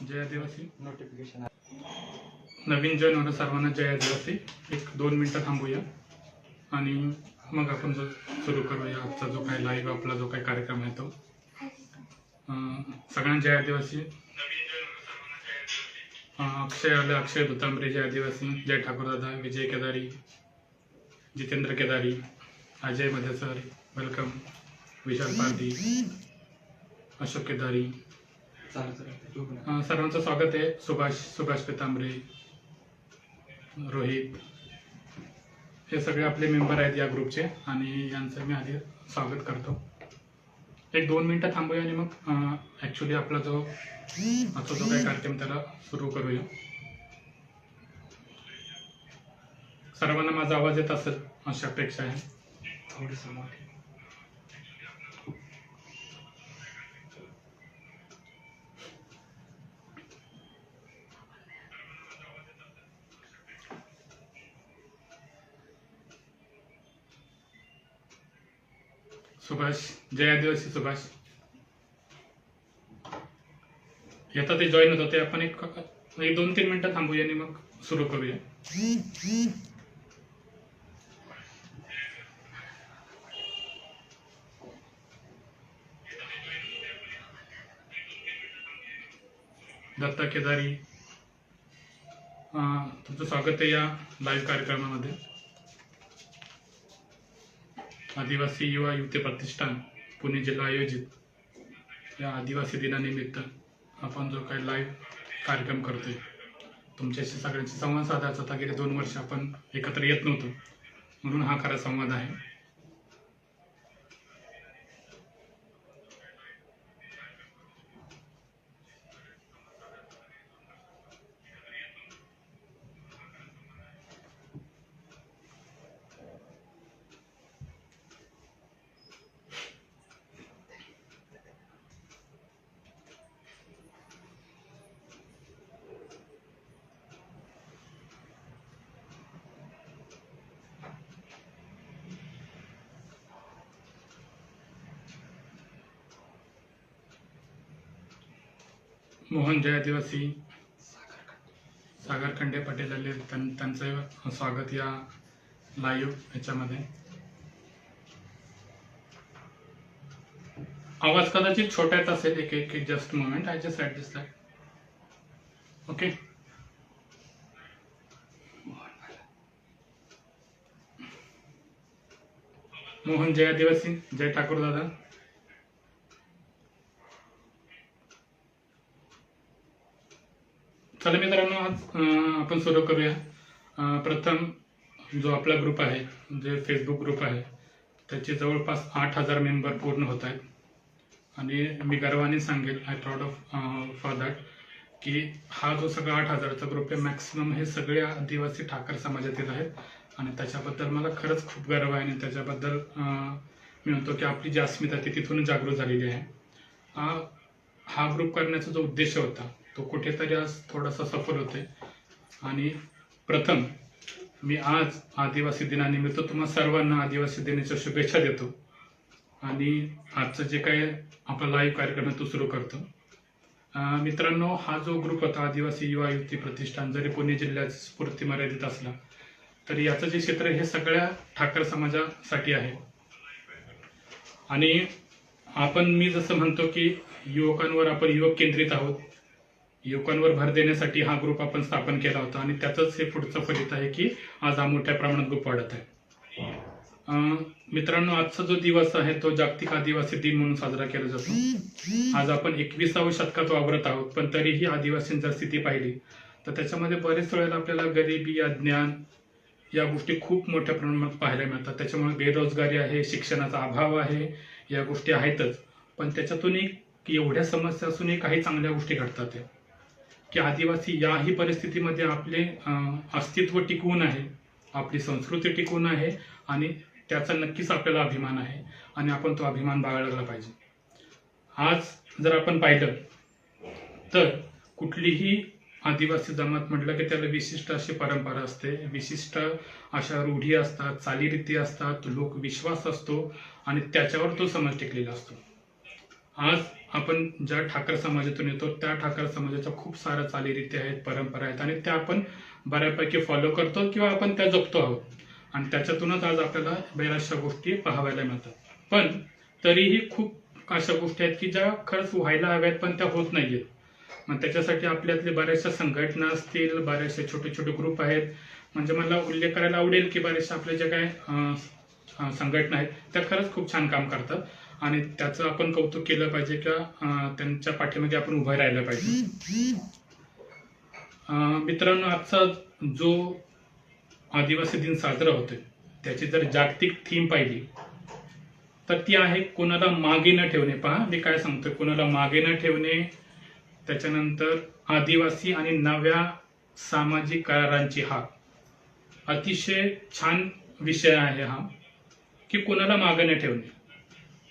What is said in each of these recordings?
जय आदिवासी. नोटिफिकेशन नवीन जॉईन होणं सर्वांना जय आदिवासी. 1-2 मिनटं थांबूया आणि मग आपण सुरू करूया आजचा जो काही लाईव्ह आपला जो काही कार्यक्रम आहे तो. सगळ्यांना जय आदिवासी. अक्षय भुतांबरे जय आदिवासी. जय ठाकूरदादा, विजय केदारी, जितेंद्र केदारी, अजय मधेसर वेलकम, विशाल पारधी, अशोक केदारी, सर्वांचं स्वागत आहे. सुभाष पितांबरे, रोहित, हे सगळे आपले मेंबर आहेत या ग्रुपचे आणि यांचं मी आधी स्वागत करतो. 1-2 मिनटं थांबूया आणि मग ॲक्च्युली आपला जो काही कार्यक्रम त्याला सुरू करूया. सर्वांना माझा आवाज येत असेल अशी अपेक्षा आहे. थोडंसं मोठे सुभाष, जय आदिवासी. सुभाष येतात ते जॉईन होतं ते आपण 1-2-3 मिनटं थांबूया आणि मग सुरू करूया. दत्ता केदारी, तुमचं स्वागत आहे या लाईव्ह कार्यक्रमामध्ये. आदिवासी युवा युवती प्रतिष्ठान पुणे जिल्हा आयोजित या आदिवासी दिनानिमित्त आपण जो काही लाईव्ह कार्यक्रम करतोय तुमच्याशी सगळ्यांशी संवाद साधायचा होता. गेले 2 वर्ष आपण एकत्र येत नव्हतो म्हणून हा खरा संवाद आहे. मोहन जय आदिवासी, सागर खंडे पटेल आले, त्यांचं स्वागत या लाईव्ह ह्याच्यामध्ये. आवाज कदाचित छोटा येत असेल. एक just moment, I just adjust that. Okay. Mohan जय आदिवासी. जय ठाकूर दादा. चला मित्रांनो, आज आपण सुरू करूया. प्रथम जो आपला ग्रुप आहे, जे फेसबुक ग्रुप आहे, त्याचे जवळपास 8,000 मेंबर पूर्ण होत आहेत आणि मी गर्वाने सांगेल, I proud of for that, की हा जो सगळा 8,000चा ग्रुप आहे मॅक्सिमम हे सगळे आदिवासी ठाकर समाजातील आहेत आणि त्याच्याबद्दल मला खरंच खूप गर्व आहे आणि त्याच्याबद्दल मी म्हणतो की आपली जी अस्मिता ती तिथून जागृत झालेली आहे. हा ग्रुप करण्याचा जो उद्देश होता तो कुठेतरी आज थोडासा सफल होतोय आणि प्रथम मी आज आदिवासी दिनानिमित्त तुम्हा सर्वांना आदिवासी दिनाच्या शुभेच्छा देतो आणि आजचं जे काही आपला लाईव्ह कार्यक्रम आहे तो सुरू करतो. मित्रांनो, हा जो ग्रुप होता आदिवासी युवा युवती प्रतिष्ठान, जरी पुणे जिल्ह्यात स्फूर्ती मर्यादित असला तरी याचं जे क्षेत्र हे सगळ्या ठाकर समाजासाठी आहे आणि मी जसं म्हणतो की युवकांवर आपण युवक केंद्रित आहोत. युवकांवर भर देण्यासाठी हा ग्रुप आपण स्थापन केला होता आणि त्याचंच हे पुढचं फलित आहे की आज हा मोठ्या प्रमाणात ग्रुप वाढत आहे. मित्रांनो, आजचा जो दिवस आहे तो जागतिक आदिवासी दिन म्हणून साजरा केला जातो. आज आपण 21व्या शतकात वावरत आहोत, पण तरीही आदिवासींची स्थिती पाहिली तर त्याच्यामध्ये बरेच वेळेला आपल्याला गरिबी, अज्ञान या गोष्टी खूप मोठ्या प्रमाणात पाहायला मिळतात. त्याच्यामुळे बेरोजगारी आहे, शिक्षणाचा अभाव आहे, या गोष्टी आहेतच. पण त्याच्यातूनही एवढ्या समस्या असूनही काही चांगल्या गोष्टी घडतात की आदिवासी याही परिस्थितीमध्ये आपले अस्तित्व टिकवून आहे, आपली संस्कृती टिकवून आहे आणि त्याचा नक्कीच आपल्याला अभिमान आहे आणि आपण तो अभिमान बाळगला पाहिजे. आज जर आपण पाहिलं तर कुठलीही आदिवासी जमात म्हटलं की त्याला विशिष्ट अशी परंपरा असते, विशिष्ट अशा रूढी असतात, चालीरीती असतात, लोकविश्वास असतो आणि त्याच्यावर तो समाज टिकलेला असतो. आज आपण ज्या ठाकर समाजातून येतो त्या ठाकर समाजाच्या खूप साऱ्या चालीरीती आहेत, परंपरा आहेत आणि त्या आपण बऱ्यापैकी फॉलो करतो किंवा आपण त्या जपतो आहोत आणि त्याच्यातूनच आज आपल्याला बऱ्याचशा गोष्टी पाहायला मिळतात. पण तरीही खूप अशा गोष्टी आहेत की ज्या खरंच व्हायला हव्यात पण त्या होत नाहीयेत. मग त्याच्यासाठी आपल्यातले बऱ्याचशा संघटना असतील, बरेचसे छोटे छोटे ग्रुप आहेत. म्हणजे मला उल्लेख करायला आवडेल की बरेचसे आपले जे काय संघटना आहेत त्या खरंच खूप छान काम करतात आणि त्याचं आपण कौतुक केलं पाहिजे किंवा त्यांच्या पाठीमागे आपण उभं राहिलं पाहिजे. मित्रांनो, आजचा जो आदिवासी दिन साजरा होतोय त्याची जर जागतिक थीम पाहिली तर ती आहे कोणाला मागे न ठेवणे. पहा मी काय सांगतोय, कोणाला मागे न ठेवणे, त्याच्यानंतर आदिवासी आणि नव्या सामाजिक करारांची हाक. अतिशय छान विषय आहे हा की कोणाला मागे न ठेवणे.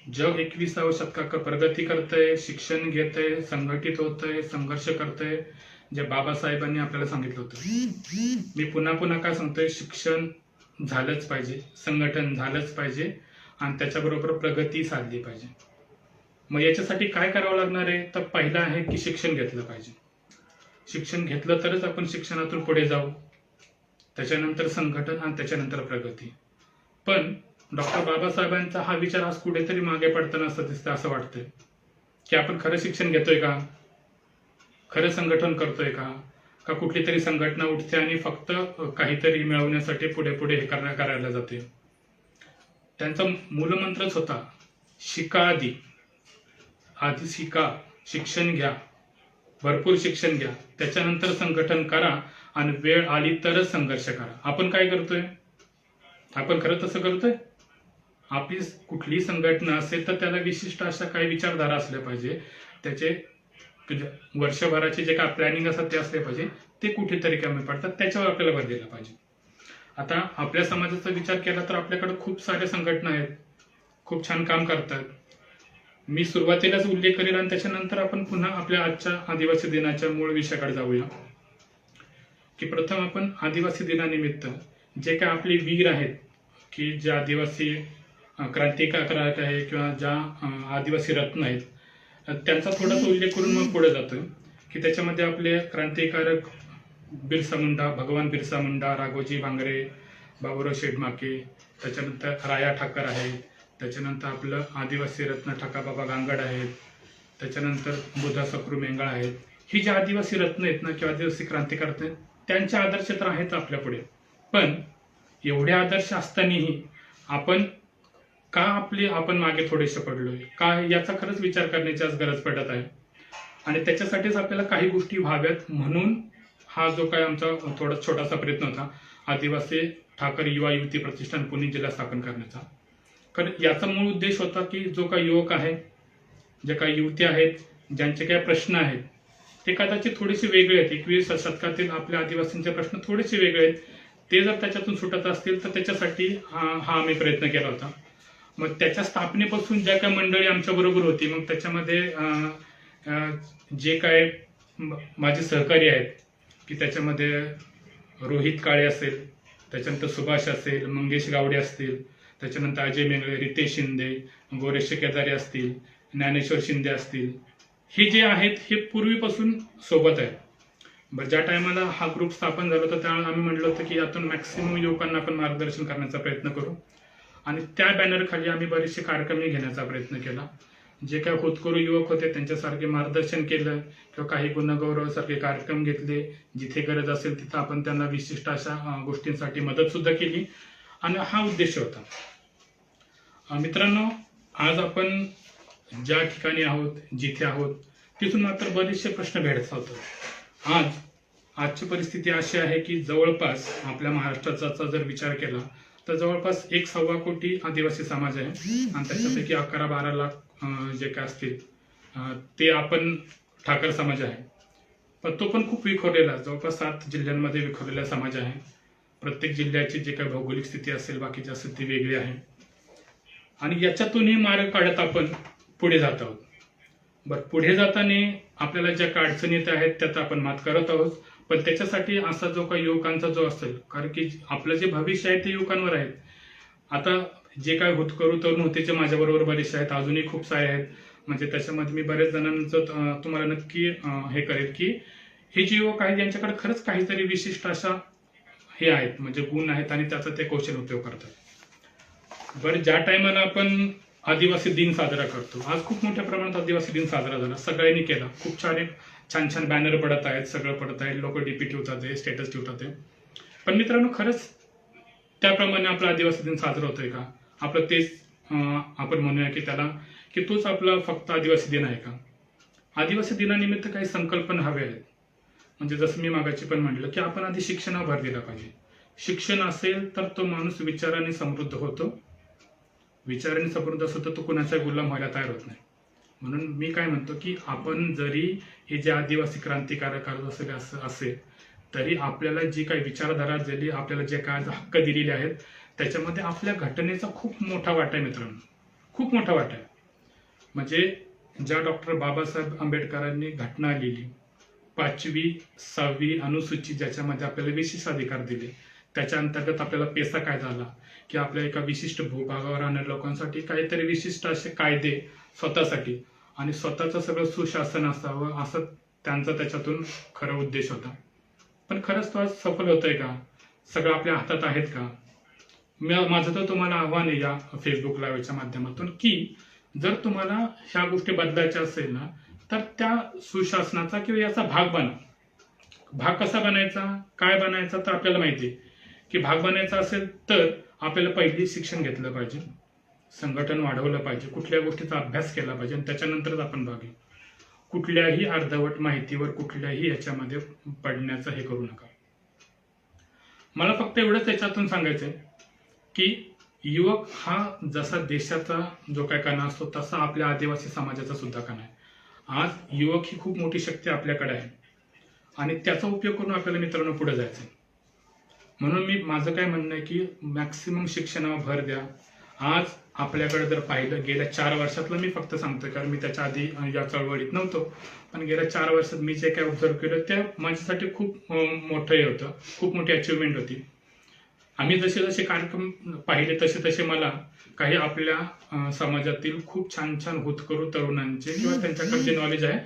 जग 21व्या शतकात प्रगती करतंय, शिक्षण घेतंय, संघटित होतंय, संघर्ष करतंय, जे बाबासाहेबांनी आपल्याला सांगितलं होतं. मी पुन्हा पुन्हा काय सांगतोय, शिक्षण झालंच पाहिजे, संघटन झालंच पाहिजे आणि त्याच्याबरोबर प्रगती साधली पाहिजे. मग याच्यासाठी काय करावं लागणार आहे, तर पहिलं आहे की शिक्षण घेतलं पाहिजे. शिक्षण घेतलं तरच आपण शिक्षणातून पुढे जाऊ, त्याच्यानंतर संघटन आणि त्याच्यानंतर प्रगती. पण डॉक्टर बाबासाहेबांचा हा विचार आज कुठेतरी मागे पडताना असं दिसतं. असं वाटतंय की आपण खरं शिक्षण घेतोय का, खरं संघटन करतोय का, का कुठली तरी संघटना उठते आणि फक्त काहीतरी मिळवण्यासाठी पुढे पुढे हे करायला जाते. त्यांचा मूलमंत्रच होता शिका, आधी शिका, शिक्षण घ्या, भरपूर शिक्षण घ्या, त्याच्यानंतर संघटन करा आणि वेळ आली तरच संघर्ष करा. आपण काय करतोय, आपण खरं तसं करतोय. आपली कुठलीही संघटना असेल तर त्याला विशिष्ट अशा काही विचारधारा असल्या पाहिजे, त्याचे वर्षभराचे जे काय प्लॅनिंग असतात ते असले पाहिजे. ते कुठेतरी कमी पडतात, त्याच्यावर आपल्याला भर दिला पाहिजे. आता आपल्या समाजाचा विचार केला तर आपल्याकडे खूप साऱ्या संघटना आहेत, खूप छान काम करतात. मी सुरुवातीलाच उल्लेख करेल आणि त्याच्यानंतर आपण पुन्हा आपल्या आजच्या आदिवासी दिनाच्या मूळ विषयाकडे जाऊया. की प्रथम आपण आदिवासी दिनानिमित्त जे काय आपले वीर आहेत की जे आदिवासी क्रांतिकारक आहे किंवा ज्या आदिवासी रत्न आहेत त्यांचा थोडासा उल्लेख करून मग पुढे जातोय. की त्याच्यामध्ये आपले क्रांतिकारक बिरसा मुंडा, भगवान बिरसा मुंडा, राघोजी भांगरे, बाबुराव शेडमाके, त्याच्यानंतर राया ठाकर आहेत, त्याच्यानंतर आपलं आदिवासी रत्न ठकाबाबा गांगड आहेत, त्याच्यानंतर बुधा सक्रू मेंगळ आहेत. ही जी आदिवासी रत्न आहेत ना किंवा आदिवासी क्रांतिकारक आहेत त्यांचे आदर्श तर आहेत आपल्या पुढे. पण एवढे आदर्श असतानाही आपण आपण मागे थोडेसे पडलोय का, याचा खरंच विचार करण्याची आज गरज पडत आहे. आणि त्याच्यासाठीच आपल्याला काही गोष्टी व्हाव्यात म्हणून हा जो काय आमचा थोडा छोटासा प्रयत्न होता आदिवासी ठाकर युवा युवती प्रतिष्ठान पुणे जिल्हा स्थापन करण्याचा. कारण याचा मूळ उद्देश होता की जो काही युवक आहे, जे काही युवती आहेत, ज्यांचे काही प्रश्न आहेत ते कदाचित थोडेसे वेगळे आहेत. 21व्या शतकातील आपल्या आदिवासींचे प्रश्न थोडेसे वेगळे आहेत. ते जर त्याच्यातून सुटत असतील तर त्याच्यासाठी हा आम्ही प्रयत्न केला होता. मग त्याच्या स्थापनेपासून ज्या काही मंडळी आमच्या बरोबर होती, मग त्याच्यामध्ये जे काय माझे सहकारी आहेत की त्याच्यामध्ये रोहित काळे असेल, त्याच्यानंतर सुभाष असेल, मंगेश गावडे असतील, त्याच्यानंतर अजय मेंगळे, रितेश शिंदे, गोरेश केदारे असतील, ज्ञानेश्वर शिंदे असतील, हे जे आहेत हे पूर्वीपासून सोबत आहेत. बरं, ज्या टायमाला हा ग्रुप स्थापन झाला होता त्यावेळेला आम्ही म्हटलं होतं की यातून मॅक्सिमम युवकांना आपण मार्गदर्शन करण्याचा प्रयत्न करू आणि त्या बॅनरखाली आम्ही बरेचसे कार्यक्रम घेण्याचा प्रयत्न केला. जे काही होतकरू युवक होते त्यांच्यासारखे मार्गदर्शन केलं किंवा काही गुणगौरवासारखे कार्यक्रम घेतले. जिथे गरज असेल तिथं आपण त्यांना विशिष्ट अशा गोष्टींसाठी मदत सुद्धा केली आणि हा उद्देश होता. मित्रांनो, आज आपण ज्या ठिकाणी आहोत, जिथे आहोत तिथून मात्र बरेचसे प्रश्न भेडसावतात. आजची परिस्थिती अशी आहे की जवळपास आपल्या महाराष्ट्राचा जर विचार केला तर जवळपास 1.25 कोटी आदिवासी समाज आहे आणि त्याच्यापैकी 11-12 लाख जे काय असतील ते आपण ठाकर समाज आहे. पण तो पण खूप विखुरलेला, जवळपास 7 जिल्ह्यांमध्ये विखुरलेला समाज आहे. प्रत्येक जिल्ह्याची जे काही भौगोलिक स्थिती असेल, बाकीची असेल ती वेगळी आहे आणि याच्यातूनही मार्ग काढत आपण पुढे जात आहोत. बरं, पुढे जाताना आपल्याला ज्या काही अडचणी येत आहेत त्यात आपण मात करत आहोत. पण त्याच्यासाठी असा जो काही युवकांचा जो असेल, कारण की आपलं जे भविष्य आहे ते युवकांवर आहे. आता जे काय होतकरू तरुण होतेचे माझ्याबरोबर बरेचसे आहेत, अजूनही खूप सारे आहेत. म्हणजे त्याच्यामध्ये मी बरेच जणांचं तुम्हाला नक्की हे करेल की हे जे युवक आहेत यांच्याकडे खरंच काहीतरी विशिष्ट अशा हे आहेत म्हणजे गुण आहेत आणि त्याचा ते कौशल उपयोग करतात. बरं, ज्या टायमाला आपण आदिवासी दिन साजरा करतो, आज खूप मोठ्या प्रमाणात आदिवासी दिन साजरा झाला, सगळ्यांनी केला, खूप छान छान बॅनर पडत आहेत, सगळं पडत आहे, लोक डीपी ठेवतात आहे, स्टेटस ठेवतात आहे. पण मित्रांनो, खरंच त्याप्रमाणे आपला आदिवासी दिन साजरा होतोय का? आपलं तेच आपण म्हणूया की त्याला की तोच आपला फक्त आदिवासी दिन आहे का? आदिवासी दिनानिमित्त काही संकल्पना हव्या आहेत. म्हणजे जसं मी मागाची पण म्हटलं की आपण आधी शिक्षणावर भर दिला पाहिजे. शिक्षण असेल तर तो माणूस विचाराने समृद्ध होतो. विचाराने समृद्ध असतो तर तो कुणाचा गुलाम व्हायला तयार होत नाही. म्हणून मी काय म्हणतो की आपण जरी हे जे आदिवासी क्रांतिकारक असेल तरी आपल्याला जी काही विचारधारा दिली, आपल्याला जे काय हक्क दिलेले आहेत त्याच्यामध्ये आपल्या घटनेचा खूप मोठा वाटा आहे मित्रांनो, खूप मोठा वाटा आहे. म्हणजे ज्या डॉक्टर बाबासाहेब आंबेडकरांनी घटना लिहिली, 5वी 6वी अनुसूची ज्याच्यामध्ये आपल्याला विशेष अधिकार दिले, त्याच्या अंतर्गत आपल्याला पेसा कायदा आला की आपल्या एका विशिष्ट भूभागावर राहणाऱ्या लोकांसाठी काहीतरी विशिष्ट असे कायदे स्वतःसाठी आणि स्वतःचं सगळं सुशासन असावं असं त्यांचा त्याच्यातून खरा उद्देश होता. पण खरंच तो आज सफल होतोय का? सगळं आपल्या हातात आहेत का? माझं तर तुम्हाला आव्हान आहे या फेसबुक लाईव्हच्या माध्यमातून की जर तुम्हाला ह्या गोष्टी बदलायच्या असेल ना तर त्या सुशासनाचा किंवा याचा भाग बना. भाग कसा बनायचा, काय बनायचा, तर आपल्याला माहिती आहे की भाग बनायचा असेल तर आपल्याला पहिली शिक्षण घेतलं पाहिजे, संघटन वाढवलं पाहिजे, कुठल्या गोष्टीचा अभ्यास केला पाहिजे आणि त्याच्यानंतरच आपण भाग घेऊ. कुठल्याही अर्धवट माहितीवर कुठल्याही याच्यामध्ये पडण्याचं हे करू नका. मला फक्त एवढंच याच्यातून सांगायचंय की युवक हा जसा देशाचा जो काय कणा असतो तसा आपल्या आदिवासी समाजाचा सुद्धा कणा आहे. आज युवक ही खूप मोठी शक्ती आपल्याकडे आहे आणि त्याचा उपयोग करून आपल्याला मित्रांनो पुढे जायचंय. म्हणून माझं काय म्हणणं आहे की मॅक्सिमम शिक्षणावर भर द्या. आज आपल्याकडे जर पाहिलं गेल्या 4 वर्षातलं मी फक्त सांगतोय कारण मी त्याच्या आधी या चळवळीत नव्हतो, पण गेल्या 4 वर्षात मी जे काय ऑब्झर्व केलं त्या माझ्यासाठी खूप मोठं हे होतं, खूप मोठी अचिव्हमेंट होती. आम्ही जसे जसे कार्यक्रम पाहिले तसे तसे मला काही आपल्या समाजातील खूप छान छान होतकरू तरुणांचे किंवा त्यांच्याकडे जे नॉलेज आहे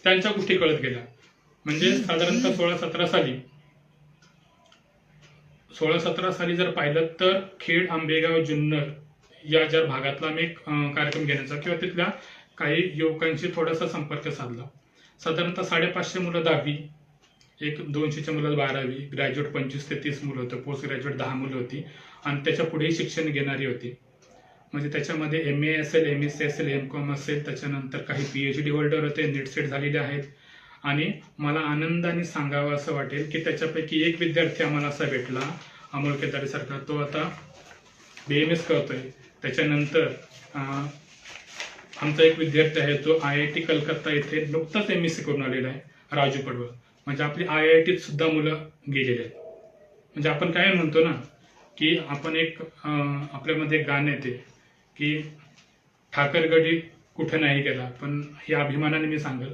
त्यांच्या गोष्टी कळत गेल्या. म्हणजे साधारणतः 16-17 साली जर पाहिलं तर खेड, आंबेगाव, जुन्नर या ज्या भागातला मी कार्यक्रम घेण्याचा किंवा तिथल्या काही युवकांशी थोडासा संपर्क साधला. साधारणतः 550 मुलं 10वी, 200च्या मुलं 12वी, ग्रॅज्युएट 25 ते 30 मुलं होतं, पोस्ट ग्रॅज्युएट 10 मुलं होती आणि त्याच्या पुढेही शिक्षण घेणारी होती. म्हणजे त्याच्यामध्ये MA असेल, MSc असेल, MCOM असेल, त्याच्यानंतर काही PhD होल्डर होते, नेट सेट झालेले आहेत. आणि मला आनंदाने सांगावं असं वाटेल की त्याच्यापैकी एक विद्यार्थी आम्हाला असा भेटला, अमोल केदारे सारखा, तो आता BMS करतोय. त्याच्यानंतर आमचा एक विद्यार्थी आहे तो IIT कलकत्ता येथे नुकताच MSc करून आलेला आहे, राजू पडवळ. म्हणजे आपली IITत सुद्धा मुलं गेलेली आहेत. म्हणजे आपण काय म्हणतो ना की आपण एक आपल्यामध्ये एक गाणं येते की ठाकरगडी कुठे नाही गेला, पण या अभिमानाने मी सांगेल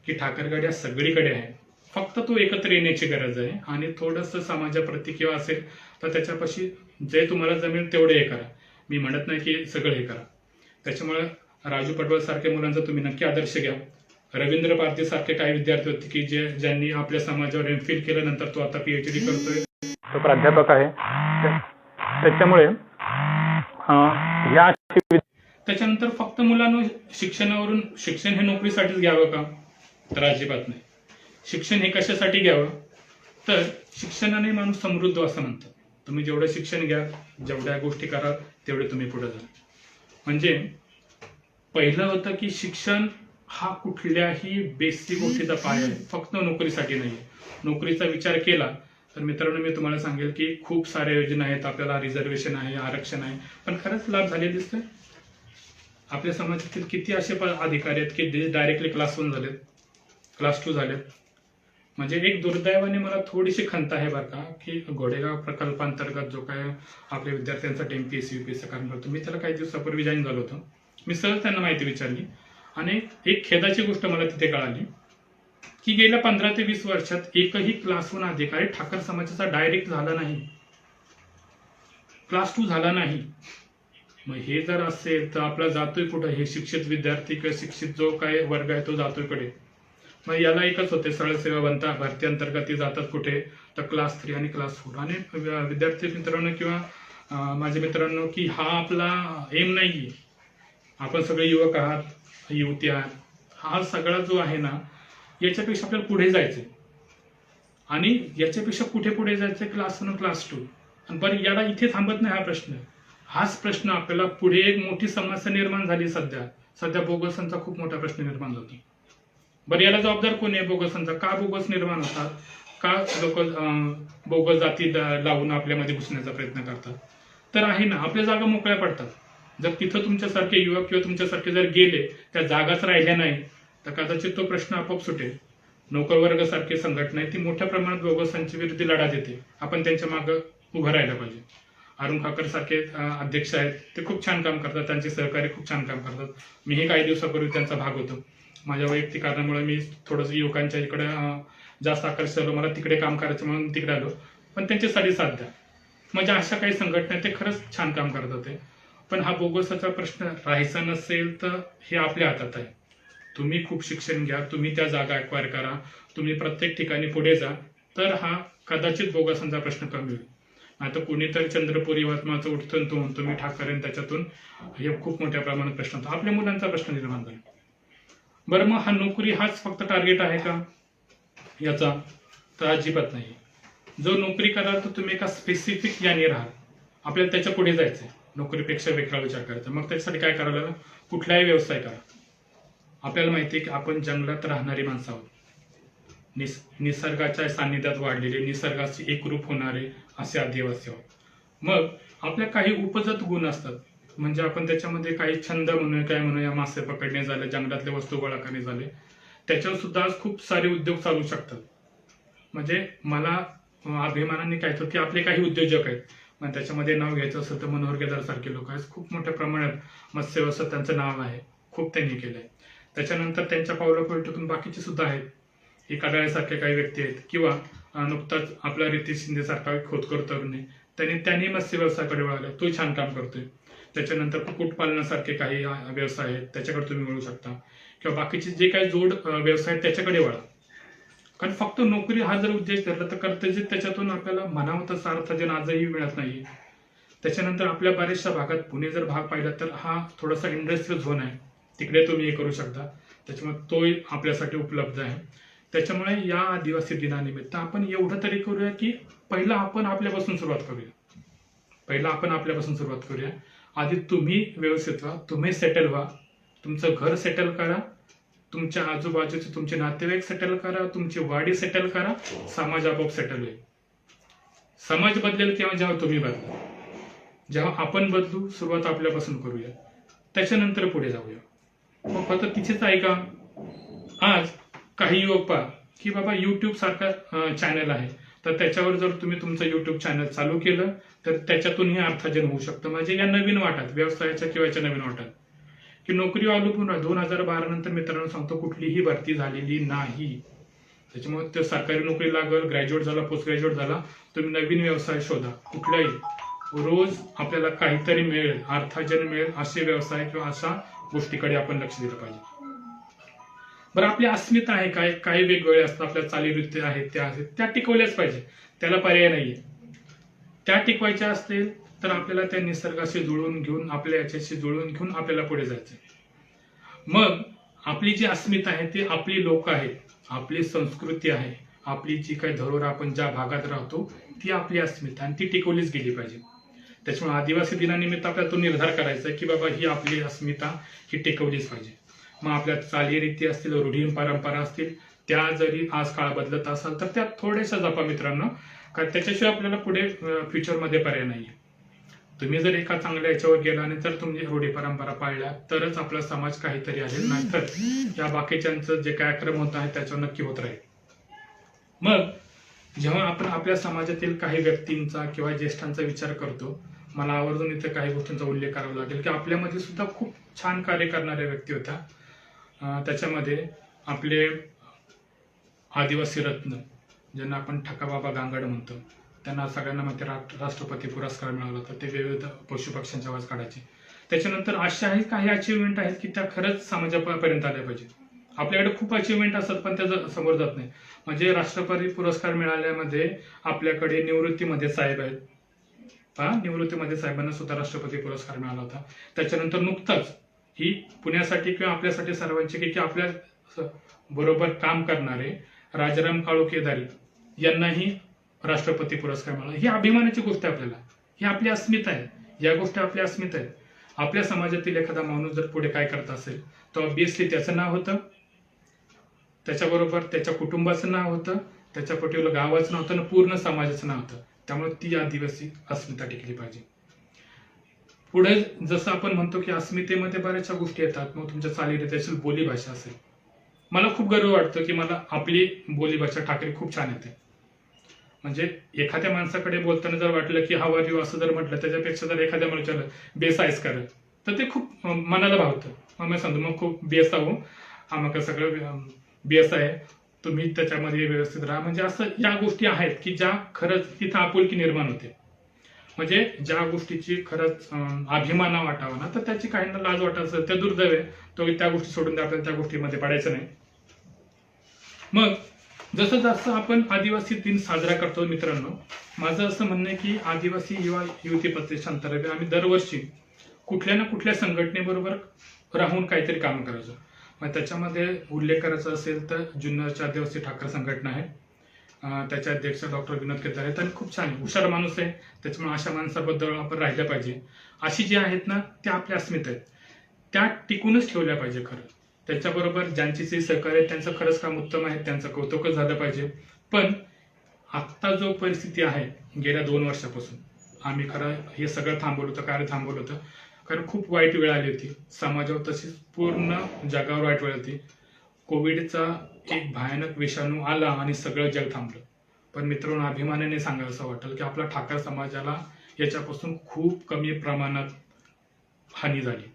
की ठाकरगड या सगळीकडे आहे, फक्त तो एकत्र येण्याची गरज आहे आणि थोडंसं समाजाप्रती किंवा असेल तर त्याच्यापाशी जे तुम्हाला जमेल तेवढे हे करा. मी म्हणत नाही की सगळं हे करा. त्याच्यामुळे राजू पडवळ सारख्या मुलांचा तुम्ही नक्की आदर्श घ्या. रवींद्र पारधी सारखे काही विद्यार्थी होते की ज्यांनी आपल्या समाजावर MPhil केलं, नंतर तो आता PhD करतोय, तो प्राध्यापक आहे. त्याच्यामुळे त्याच्यानंतर फक्त मुलांना शिक्षणावरून शिक्षण हे नोकरीसाठीच घ्यावं का? तर अजिबात नाही. शिक्षण हे कशासाठी घ्यावं तर शिक्षणाने माणूस समृद्ध असं म्हणतात. तुम्ही जेवढं शिक्षण घ्या, जेवढ्या गोष्टी करा, तेवढे तुम्ही पुढे जा. म्हणजे पहिलं होतं की शिक्षण हा कुठल्याही बेसिक गोष्टीचा पाया आहे, फक्त नोकरीसाठी नाही. नोकरीचा विचार केला तर मित्रांनो मी तुम्हाला सांगेल की खूप साऱ्या योजना आहेत, आपल्याला रिझर्वेशन आहे, आरक्षण आहे, पण खरंच लाभ झाले दिसतोय. आपल्या समाजातील किती असे अधिकारी आहेत की डायरेक्टली क्लास 1 झालेत, क्लास 2 झालेत. म्हणजे एक दुर्दैवाने मला थोडीशी खंत आहे बरं का की घोडेगाव प्रकल्पांतर्गत जो काय आपल्या विद्यार्थ्यांसाठी MPSC UPSC काम करतो, मी त्याला काही दिवसापूर्वी जॉईन झालो होतो. मी सहज त्यांना माहिती विचारली आणि एक खेदाची गोष्ट मला तिथे कळाली की गेल्या 15 ते 20 वर्षात एकही क्लास 1 अधिकारी ठाकर समाजाचा डायरेक्ट झाला नाही, क्लास 2 झाला नाही. मग हे जर असेल तर आपला जातोय कुठं, हे शिक्षित विद्यार्थी किंवा शिक्षित जो काय वर्ग आहे तो जातोय कडे. मग याला एकच होते, सरळ सेवा भरती अंतर्गत ते जातात कुठे, तर क्लास 3 आणि क्लास 4. आणि विद्यार्थी मित्रांनो किंवा माझ्या मित्रांनो, की हा आपला एम नाहीये. आपण सगळे युवक आहात, युवती आहात, हा सगळा जो आहे ना, याच्यापेक्षा आपल्याला पुढे जायचंय. आणि याच्यापेक्षा कुठे पुढे जायचंय, क्लास 1 क्लास 2. आणि बरं, याला इथे थांबत नाही हा प्रश्न. हाच प्रश्न आपल्याला पुढे एक मोठी समस्या निर्माण झाली सध्या बोगसांचा खूप मोठा प्रश्न निर्माण होतो. बरं, याला जबाबदार कोण आहे बोगसांचा? का बोगस निर्माण होतात? का लोक बोगस जाती लावून आपल्यामध्ये घुसण्याचा प्रयत्न करतात? तर आहे ना, आपल्या जागा मोकळ्या पडतात. जर तिथं तुमच्यासारखे युवक किंवा तुमच्यासारखे जर गेले, त्या जागाच राहिल्या नाही, तर कदाचित तो प्रश्न आपोआप सुटेल. नोकर वर्ग सारखी संघटना आहे, ती मोठ्या प्रमाणात बोगसांच्या विरुद्ध लढा देते. आपण त्यांच्या मागे उभं राहायला पाहिजे. अरुण खाकर सारखे अध्यक्ष आहेत, ते खूप छान काम करतात, त्यांचे सहकारी खूप छान काम करतात. मीही काही दिवसापूर्वी त्यांचा भाग होतो. माझ्या वैयक्तिक कारणामुळे मी थोडंसं युवकांच्या इकडे जास्त आकर्षित झालो, मला तिकडे काम करायचं म्हणून तिकडे आलो. पण त्यांच्यासाठी साथ द्या. म्हणजे अशा काही संघटना ते खरंच छान काम करत होते. पण हा बोगसाचा प्रश्न राहायचा नसेल तर हे आपल्या हातात आहे. तुम्ही खूप शिक्षण घ्या, तुम्ही त्या जागा एक्वायर करा, तुम्ही प्रत्येक ठिकाणी पुढे जा, तर हा कदाचित बोगसांचा प्रश्न कमी होईल. आता कुणीतरी चंद्रपूर यवतमाळचं उठतं तो म्हणतो मी ठाकरेन, त्याच्यातून हे खूप मोठ्या प्रमाणात प्रश्न होतो. आपल्या मुलांचा प्रश्न निर्माण झाला. बरं, मग हा नोकरी हाच फक्त टार्गेट आहे का याचा? तर अजिबात नाही. जो नोकरी कराल तर तुम्ही एका स्पेसिफिक याने राहाल. आपल्याला त्याच्या पुढे जायचंय, नोकरीपेक्षा वेगळा विचार करायचा. मग त्याच्यासाठी काय करावं लागेल? कुठलाही व्यवसाय करा. आपल्याला माहिती आहे की आपण जंगलात राहणारी माणसं आहोत, निसर्गाच्या सान्निध्यात वाढलेले, निसर्गाशी एकरूप होणारे असे आदिवासी आहोत. मग आपल्या काही उपजत गुण असतात, म्हणजे आपण त्याच्यामध्ये काही छंद म्हणूया, काय म्हणूया, मासे पकडणे झाले, जंगलातले वस्तू गोळा करणे झाले, त्याच्यावर सुद्धा आज खूप सारे उद्योग चालू शकतात. म्हणजे मला अभिमानाने काय की आपले काही उद्योजक आहेत. मग त्याच्यामध्ये नाव घ्यायचं असेल तर मनोहर केदार सारखे लोक आहेत, खूप मोठ्या प्रमाणात मत्स्य व्यवसाय त्यांचं नाव आहे, खूप त्यांनी केलंय. त्याच्यानंतर त्यांच्या पावलापावली बाकीचे सुद्धा आहेत, हे कडाळ्यासारखे काही व्यक्ती आहेत, किंवा नुकताच आपला रितेश शिंदे सारखा खोतकर तरुण आहे, त्यांनी मत्स्य व्यवसायाकडे वळाला, तो छान काम करतोय. त्याच्यानंतर कुक्कुटपालनासारखे काही व्यवसाय आहेत, त्याच्याकडे तुम्ही वळू शकता, किंवा बाकीचे जे काही जोड व्यवसाय आहेत त्याच्याकडे वळा. कारण फक्त नोकरी हा जर उद्देश धरला तर कर्तव्य त्याच्यातून आपल्याला म्हणावं तसं अर्थार्जन आजही मिळत नाही. त्याच्यानंतर आपल्या बऱ्याचशा भागात, पुणे जर भाग पाहिला तर हा थोडासा इंडस्ट्रियल झोन आहे, तिकडे तुम्ही हे करू शकता, त्याच्यामुळे तोही आपल्यासाठी उपलब्ध आहे. त्याच्यामुळे या आदिवासी दिनानिमित्त आपण एवढं तरी करूया की पहिला आपण आपल्यापासून सुरुवात करूया. आधी तुम्ही व्यवस्थित व्हा, तुम्ही सेटल व्हा, तुमचं घर सेटल करा, तुमच्या आजूबाजूचे तुमचे नातेवाईक सेटल करा, तुमची वाडी सेटल करा, समाज आपोआप सेटल होईल. समाज बदलेल तेव्हा जेव्हा तुम्ही बदला, जेव्हा आपण बदलू, सुरुवात आपल्यापासून करूया, त्याच्यानंतर पुढे जाऊया. मग फक्त तिथेच आहे का? आज काही युवक पहा की बाबा युट्यूब सारखा चॅनल आहे, तर त्याच्यावर जर तुम्ही तुमचं युट्यूब चॅनल चालू केलं तर त्याच्यातूनही अर्थार्जन होऊ शकतं. म्हणजे या नवीन वाटात, व्यवसायाच्या किंवा याच्या नवीन वाटात, की नोकरी अवलंबून 2012 नंतर मित्रांनो सांगतो कुठलीही भरती झालेली नाही. त्याच्यामुळे ते सरकारी नोकरी लागल, ग्रॅज्युएट झाला, पोस्ट ग्रॅज्युएट झाला, तुम्ही नवीन व्यवसाय शोधा. कुठलाही रोज आपल्याला काहीतरी मिळेल, अर्थार्जन मिळेल असे व्यवसाय किंवा अशा गोष्टीकडे आपण लक्ष दिलं पाहिजे. बरं, आपली अस्मिता आहे, काही वेगवेगळे असतात, आपल्या चालीवृत्ती आहेत, त्या टिकवल्याच पाहिजे, त्याला पर्याय नाहीये. त्या टिकवायच्या असतील तर आपल्याला त्या निसर्गाशी जुळवून घेऊन, आपल्या याच्याशी जुळवून घेऊन आपल्याला पुढे जायचं. मग आपली जी अस्मिता आहे ती आपली लोक आहेत, आपली संस्कृती आहे, आपली जी काही धरोहर आपण ज्या भागात राहतो ती आपली अस्मिता, आणि ती टिकवलीच गेली पाहिजे. त्याच्यामुळे आदिवासी दिनानिमित्त आपल्याला तो निर्धार करायचा की बाबा ही आपली अस्मिता ही टिकवलीच पाहिजे. मग आपल्या चालीरीती असतील, रूढी परंपरा असतील, त्या जरी आज काळ बदलत असेल तर त्या थोड्याशा जपा मित्रांनो, कारण त्याच्याशिवाय आपल्याला पुढे फ्युचरमध्ये पर्याय नाही. तुम्ही जर एका चांगल्या याच्यावर गेला आणि तर तुम्ही रूढी परंपरा पाळल्या तरच आपला समाज काहीतरी आहे, नाहीतर या बाकीच्यांचं जे काय क्रम होत आहे त्याच्यावर नक्की होत राहील. मग जेव्हा आपण आपल्या समाजातील काही व्यक्तींचा किंवा ज्येष्ठांचा विचार करतो, मला आवर्जून इथे काही गोष्टींचा उल्लेख करावा लागेल की आपल्यामध्ये सुद्धा खूप छान कार्य करणाऱ्या व्यक्ती होत्या. त्याच्यामध्ये आपले आदिवासी रत्न, ज्यांना आपण ठकाबाबा गांगड म्हणतो, त्यांना सगळ्यांना माहिती राष्ट्रपती पुरस्कार मिळाला होता. ते विविध पशुपक्ष्यांचा आवाज काढायचे. त्याच्यानंतर अशा काही अचिव्हमेंट आहेत की त्या खरंच समाजापर्यंत आल्या पाहिजे. आपल्याकडे खूप अचिव्हमेंट असतात पण त्या समोर जात नाही. म्हणजे राष्ट्रपती पुरस्कार मिळाल्यामध्ये आपल्याकडे निवृत्तीमध्ये साहेब आहेत. निवृत्तीमध्ये साहेबांना सुद्धा राष्ट्रपती पुरस्कार मिळाला होता. त्याच्यानंतर नुकताच ही पुण्यासाठी किंवा आपल्यासाठी सर्वांची की आपल्या बरोबर काम करणारे राजाराम काळू केदारी यांनाही राष्ट्रपती पुरस्कार मिळाला. ही अभिमानाची गोष्ट आहे आपल्याला. ही आपली अस्मिता आहे. या गोष्टी आपल्या अस्मिता आहेत. आपल्या समाजातील एखादा माणूस जर पुढे काय करत असेल तर ऑब्विसली त्याचं नाव होतं, त्याच्याबरोबर त्याच्या कुटुंबाचं नाव होतं, त्याच्या पटीवर गावाचं नाव होतं आणि पूर्ण समाजाचं नाव होतं. त्यामुळे ती आदिवासी अस्मिता टिकली पाहिजे. पुढे जसं आपण म्हणतो की अस्मितेमध्ये बऱ्याचशा गोष्टी येतात. मग तुमच्या चालीरीती असेल, बोलीभाषा असेल. मला खूप गर्व वाटतो की मला आपली बोलीभाषा ठाकरे खूप छान येते. म्हणजे एखाद्या माणसाकडे बोलताना जर वाटलं की हाव आर यू असं जर म्हटलं, त्याच्यापेक्षा जर एखाद्या मला विचारलं बेस आहेस कर, तर ते खूप मनाला भावतं. मग मी सांगतो मग खूप बेस आहो, आम्हाला सगळं बेस आहे, तुम्ही त्याच्यामध्ये व्यवस्थित राहा. म्हणजे असं या गोष्टी आहेत की ज्या खरंच तिथं आपुलकी निर्माण होते. म्हणजे ज्या गोष्टीची खरंच अभिमान वाटावा ना, तर त्याची काहींना लाज वाटत असेल तर दुर्दैव आहे. तो त्या गोष्टी सोडून आपल्याला त्या गोष्टीमध्ये पडायचं नाही. मग जसं जसं आपण आदिवासी दिन साजरा करतो मित्रांनो, माझं असं म्हणणं आहे की आदिवासी युवा युवती प्रतिष्ठानतर्फे आम्ही दरवर्षी कुठल्या ना कुठल्या संघटनेबरोबर राहून काहीतरी काम करायचं. मग त्याच्यामध्ये उल्लेख करायचा असेल तर जुन्नरच्या आदिवासी ठाकर संघटना आहे. त्याचे अध्यक्ष डॉक्टर विनोद केदार आहेत आणि खूप छान हुशार माणूस आहे. त्याच्यामुळे अशा माणसाबद्दल आपण राहिलं पाहिजे. अशी जी आहेत ना त्या आपल्या अस्मिता आहेत, त्या टिकूनच ठेवल्या पाहिजे. खरं त्याच्याबरोबर ज्यांची जे सहकार्य आहे त्यांचं खरंच काम उत्तम आहे, त्यांचं कौतुकच झालं पाहिजे. पण आत्ता जो परिस्थिती आहे गेल्या 2 वर्षापासून आम्ही खरं हे सगळं थांबवलं होतं. कार्य थांबवलं होतं कारण खूप वाईट वेळ आली होती समाजावर, तशीच पूर्ण जगावर वाईट वेळ होती. कोविडचा एक भयानक विषाणू आला आणि सगळं जग थांबलं. पण मित्रांनो, अभिमानाने सांगायचं वाटेल की आपल्या ठाकर समाजाला याच्यापासून खूप कमी प्रमाणात हानी झाली.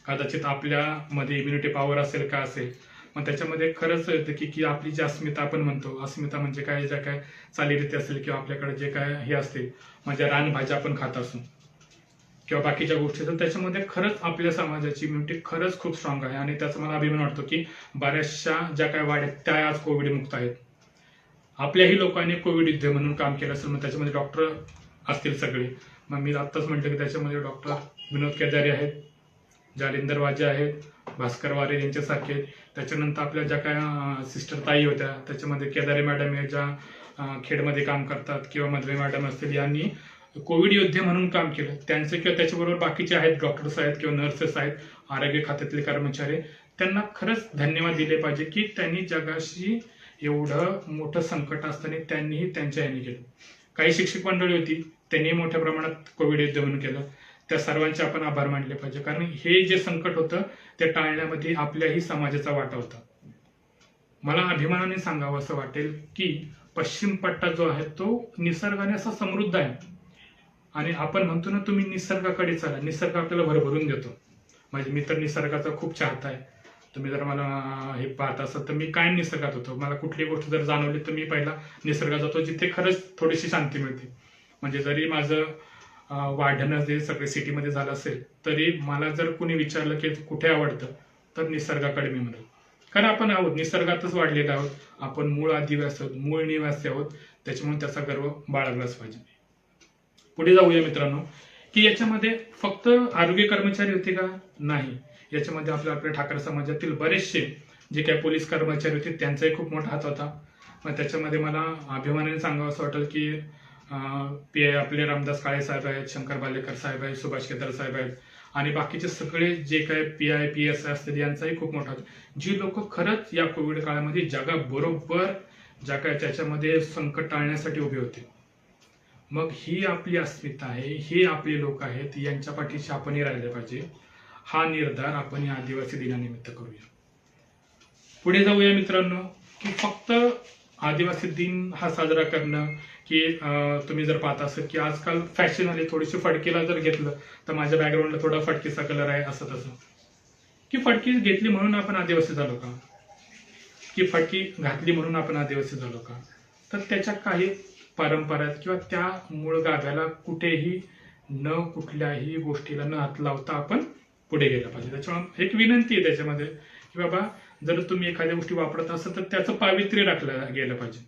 कदाचित आपल्यामध्ये इम्युनिटी पॉवर असेल का असेल, मग त्याच्यामध्ये खरंच येतं की आपली जी अस्मिता आपण म्हणतो, अस्मिता म्हणजे काय, ज्या काय चालीरीती असेल किंवा आपल्याकडे जे काय हे असते, म्हणजे रानभाज्या आपण खात असू किंवा बाकीच्या गोष्टी असतात, त्याच्यामध्ये खरंच आपल्या समाजाची इम्युनिटी खरंच खूप स्ट्रॉंग आहे. आणि त्याचा मला अभिमान वाटतो की बऱ्याचशा ज्या काय वाढ आहेत त्या आज कोविड मुक्त आहेत. आपल्याही लोकांनी कोविड युद्ध म्हणून काम केलं असेल. मग त्याच्यामध्ये डॉक्टर असतील सगळे. मग मी आत्ताच म्हटलं की त्याच्यामध्ये डॉक्टर विनोद केदारी आहेत, जालिंदर वाजे आहेत, भास्कर वारे यांच्यासारखे आहेत. त्याच्यानंतर आपल्या ज्या काय सिस्टर ताई होत्या त्याच्यामध्ये केदारे मॅडम हे ज्या खेडमध्ये काम करतात किंवा मधवे मॅडम असतील, यांनी कोविड योद्धे म्हणून काम केलं. त्यांचे किंवा त्याच्याबरोबर बाकीचे आहेत, डॉक्टर्स आहेत किंवा नर्सेस आहेत, आरोग्य खात्यातले कर्मचारी, त्यांना खरंच धन्यवाद दिले पाहिजे की त्यांनी जगाशी एवढं मोठं संकट असताना त्यांनीही त्यांच्या ह्याने केलं. काही शिक्षक मंडळी होती, त्यांनी मोठ्या प्रमाणात कोविड युद्ध म्हणून केलं. त्या सर्वांचे आपण आभार मानले पाहिजे कारण हे जे संकट होतं ते टाळण्यामध्ये आपल्याही समाजाचा वाटा होता. मला अभिमानाने सांगावं असं वाटेल की पश्चिम पट्टा जो आहे तो निसर्गाने असा समृद्ध आहे. आणि आपण म्हणतो ना, तुम्ही निसर्गाकडे चला, निसर्ग आपल्याला भरभरून देतो. म्हणजे मी तर निसर्गाचा खूप चाहता आहे. तुम्ही जर मला हे पाहत असाल तर मी कायम निसर्गात होतो. मला कुठली गोष्ट जर जाणवली तर मी पहिला निसर्गात जातो, जिथे खरंच थोडीशी शांती मिळते. म्हणजे जरी माझं वाढणं जे सगळे सिटीमध्ये झालं असेल तरी मला जर कोणी विचारलं की कुठे आवडतं तर निसर्गाकडे मी म्हणेल. कारण आपण आहोत निसर्गातच वाढलेलो आहोत. आपण मूळ आदिवासी आहोत, मूळ निवासी आहोत. त्याच्यामुळे त्याचा गर्व बाळगलाच पाहिजे. पुढे जाऊया मित्रांनो की याच्यामध्ये फक्त आरोग्य कर्मचारी होते का? नाही. याच्यामध्ये आपल्या ठाकर समाजातील बरेचसे जे काही पोलीस कर्मचारी होते त्यांचाही खूप मोठा हात होता. मग त्याच्यामध्ये मला अभिमानाने सांगावं असं वाटेल की पी आपले रामदास काळे साहेब आहेत, शंकर बालेकर साहेब आहेत, सुभाष केदार साहेब आहेत आणि बाकीचे सगळे जे काय PI PSI असतील यांचाही खूप मोठा. जी लोक खरंच या कोविड काळामध्ये जगाबरोबर ज्या काय त्याच्यामध्ये संकट टाळण्यासाठी उभे होते. मग ही आपली अस्मिता आहे, हे आपले लोक आहेत, यांच्या पाठीशी आपणही राहिले पाहिजे. हा निर्धार आपण या आदिवासी दिनानिमित्त करूया. पुढे जाऊया मित्रांनो की फक्त आदिवासी दिन हा साजरा करणं की तुम्ही जर पाहता असेल की आजकाल फॅशन आली, थोडीशी फडकीला जर घेतलं तर माझ्या बॅकग्राऊंडला थोडा फडकीचा कलर आहे असं तसं, की फडकी घेतली म्हणून आपण आदिवासी झालो का, की फडकी घातली म्हणून आपण आदिवासी झालो का? तर त्याच्या काही परंपरा किंवा त्या मूळ गाभ्याला कुठेही न कुठल्याही गोष्टीला न हात लावता आपण पुढे गेलं पाहिजे. त्याच्यामुळे एक विनंती आहे त्याच्यामध्ये की बाबा जर तुम्ही एखाद्या गोष्टी वापरत असाल तर त्याचं पावित्र्य राखलं गेलं पाहिजे.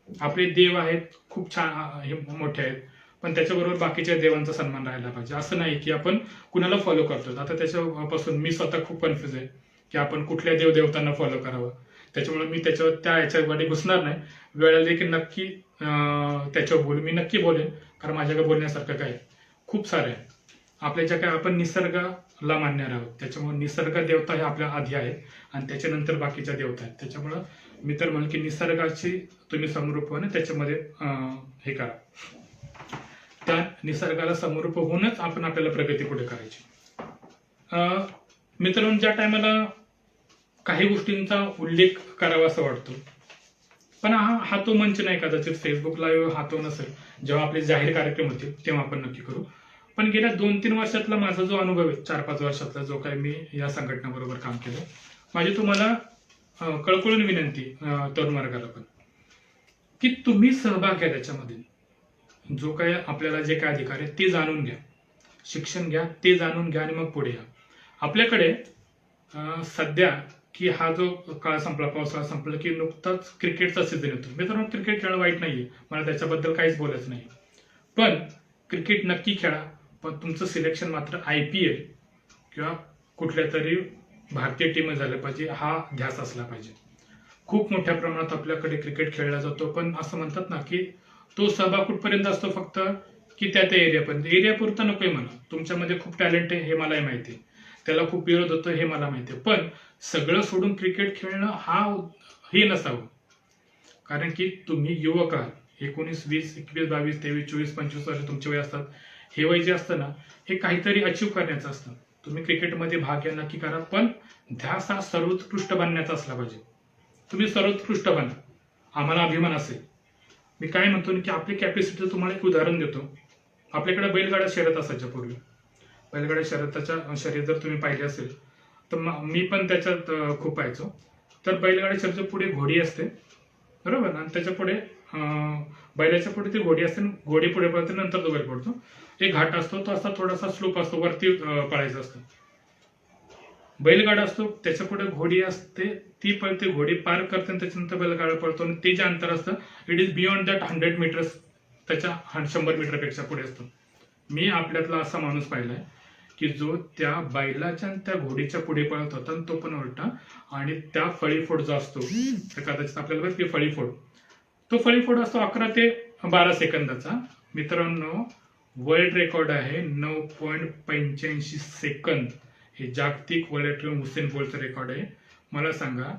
आपले देव आहेत खूप छान हे मोठे आहेत, पण त्याच्याबरोबर बाकीच्या देवांचा सन्मान राहायला पाहिजे. असं नाही की आपण कुणाला फॉलो करतो. आता त्याच्यापासून मी स्वतः खूप कन्फ्युज आहे की आपण कुठल्या देवदेवतांना फॉलो करावं. त्याच्यामुळे मी त्याच्यावर त्या याच्यामध्ये घुसणार नाही. वेळ आली की नक्की त्याच्यावर बोलू, मी नक्की बोलेन, कारण माझ्याकडे बोलण्यासारखं काय खूप सारं आहे. आपल्या ज्या काय आपण निसर्गाला मानणार आहोत, त्याच्यामुळे निसर्ग देवता हे आपल्या आधी आहे आणि त्याच्यानंतर बाकीच्या देवता आहेत. त्याच्यामुळं मी तर म्हणेन की निसर्गाची तुम्ही समरूप व्हा, त्याच्यामध्ये हे करा. त्या निसर्गाला समरूप होऊनच आपण आपल्याला प्रगती पुढे करायची. मित्रांनो, ज्या टायमाला काही गोष्टींचा उल्लेख करावा असं वाटतो, पण हा तो मंच नाही. कदाचित फेसबुक लाईव्ह हा तो नसेल. जेव्हा आपले जाहीर कार्यक्रम होतील तेव्हा आपण नक्की करू. पण गेल्या 2-3 वर्षातला माझा जो अनुभव आहे, 4-5 वर्षातला जो काही मी या संघटनेबरोबर काम केलं, माझी तुम्हाला कळकळून विनंती तरुण वर्गाला पण, की तुम्ही सहभाग घ्या त्याच्यामध्ये. जो काय आपल्याला जे काय अधिकार आहे ते जाणून घ्या, शिक्षण घ्या, ते जाणून घ्या आणि मग पुढे या. आपल्याकडे सध्या की हा जो काळ संपला, पावसाळा संपला की नुकताच क्रिकेटचा सीझन येतो. मित्रांनो, क्रिकेट खेळणं वाईट नाहीये, मला त्याच्याबद्दल काहीच बोलायचं नाही. पण क्रिकेट नक्की खेळा, पण तुमचं सिलेक्शन मात्र IPL किंवा कुठल्या तरी भारतीय टीम झालं पाहिजे, हा ध्यास असला पाहिजे. खूप मोठ्या प्रमाणात आपल्याकडे क्रिकेट खेळला जातो, पण असं म्हणतात ना की तो सहभाग कुठपर्यंत असतो, फक्त की त्या एरियापर्यंत. एरियापुरता नकोय मला. तुमच्यामध्ये खूप टॅलेंट आहे हे मलाही माहिती आहे, त्याला खूप विरोध होतो हे मला माहिती आहे, पण सगळं सोडून क्रिकेट खेळणं हे नसावं. कारण की तुम्ही युवक आहात, 19, 20, 21, 22, 23, 24, 25 वर्ष तुमचे वय असतात. हे वय जे असतं ना, हे काहीतरी अचीव करण्याचं असतं. तुम्ही क्रिकेटमध्ये भाग घ्या, नक्की करा, पण ध्यास हा सर्वोत्कृष्ट बनण्याचा असला पाहिजे. तुम्ही सर्वोत्कृष्ट बना, आम्हाला अभिमान असेल. मी काय म्हणतो की आपली कॅपॅसिटी, तुम्हाला एक उदाहरण देतो. आपल्याकडे बैलगाड्या शर्यत असायच्या पूर्वी. बैलगाड्या शर्यत जर तुम्ही पाहिली असेल तर मी पण त्याच्यात खूप पाहायचो. तर बैलगाड्या शर्यतीच्या पुढे घोडी असते, बरोबर, आणि त्याच्या पुढे बैलाच्या पुढे ती घोडी असते, घोडी पुढे पळते, नंतर तो बैल पडतो. एक घाट असतो, तो असा थोडासा स्लोप असतो, वरती पळायचं असतं. बैलगाडा असतो, त्याच्या पुढे घोडी असते, ती पळते, घोडी पार करते आणि त्याच्यानंतर बैलगाडा पळतो. आणि ते जे अंतर असतं, it is beyond that 100 metres, त्याच्या 100 मीटरपेक्षा पुढे असतो. मी आपल्यातला असा माणूस पाहिलाय की जो त्या बैलाच्या आणि त्या घोडीच्या पुढे पळत होता, आणि तो पण उलटा. आणि त्या फळीफोड जो असतो, तर कदाचित आपल्याला ते फळीफोड, तो फळीफोड असतो 11 ते 12 सेकंदाचा. मित्रांनो, वर्ल्ड रेकॉर्ड आहे 9.85 सेकंद. हे जागतिक वर्ल्ड रेकॉर्ड, हुसेन बोल्टचं रेकॉर्ड आहे. मला सांगा,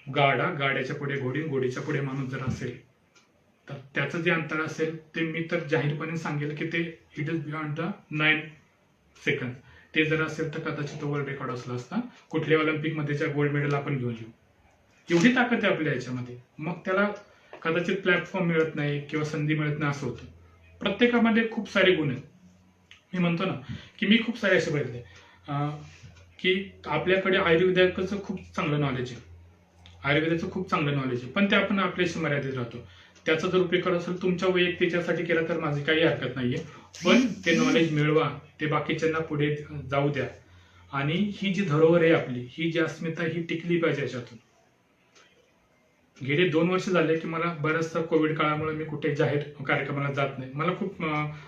गाड्याच्या पुढे घोडी, घोडीच्या पुढे माणूस जर असेल तर त्याचं जे अंतर असेल ते मी तर जाहीरपणे सांगेल की ते it is beyond the 9 second. ते जर असेल तर कदाचित वर्ल्ड रेकॉर्ड असला असता. कुठल्या ऑलिम्पिकमध्ये ज्या गोल्ड मेडल आपण घेऊन येऊ, एवढी ताकद आहे आपल्या याच्यामध्ये. मग त्याला कदाचित प्लॅटफॉर्म मिळत नाही किंवा संधी मिळत नाही असं होतं. प्रत्येकामध्ये खूप सारे गुण आहेत. मी म्हणतो ना की मी खूप सारे असे बघितले की आपल्याकडे आयुर्वेदाचं खूप चांगलं नॉलेज आहे, आयुर्वेदाचं खूप चांगलं नॉलेज आहे, पण ते आपण आपल्याशी मर्यादित राहतो. त्याचा जर उपयोग करत असेल तुमच्या वैयक्तिकसाठी केला तर माझी काही हरकत नाहीये, पण ते नॉलेज मिळवा, ते बाकीच्यांना पुढे जाऊ द्या. आणि ही जी धरोहर आहे आपली, ही जी अस्मिता, ही टिकली पाहिजे याच्यातून. गेले 2 वर्ष झाले की मला बऱ्याचदा कोविड काळामुळे मी कुठे जाहीर कार्यक्रमाला जात नाही. मला खूप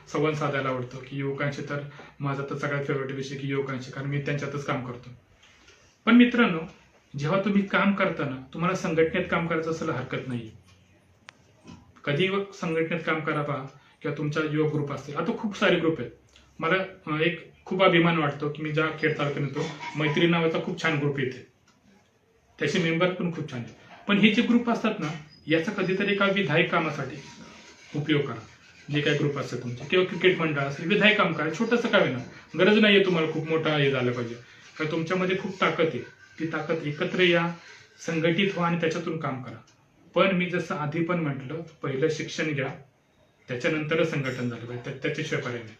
संवाद साधायला आवडतो की युवकांशी, तर माझा तर सगळ्यात फेवरेट विषय की युवकांशी, कारण मी त्यांच्यातच काम करतो. पण मित्रांनो, जेव्हा तुम्ही काम करताना तुम्हाला संघटनेत काम करायचं असेल हरकत नाही. कधी संघटनेत काम करा पहा, किंवा तुमचा युवक ग्रुप असतील. आता खूप सारे ग्रुप आहेत. मला एक खूप अभिमान वाटतो की मी ज्या खेड तालुक्यात येतो, मैत्री नावाचा खूप छान ग्रुप येते, त्याचे मेंबर पण खूप छान आहेत. पण हे जे ग्रुप असतात ना, याचा कधीतरी एका विधायक कामासाठी उपयोग करा. जे काही ग्रुप असतात तुमचे, किंवा क्रिकेट मंडळ असेल, विधायक काम करा, छोटंसं का होईना. गरज नाहीये तुम्हाला खूप मोठा हे झालं पाहिजे, कारण तुमच्यामध्ये खूप ताकद आहे. ती ताकद एकत्र या, संघटित व्हा आणि त्याच्यातून काम करा. पण मी जसं आधी पण म्हटलं, पहिलं शिक्षण घ्या, त्याच्यानंतरच संघटन झालं पाहिजे, त्याच्याशिवाय पर्याय नाही.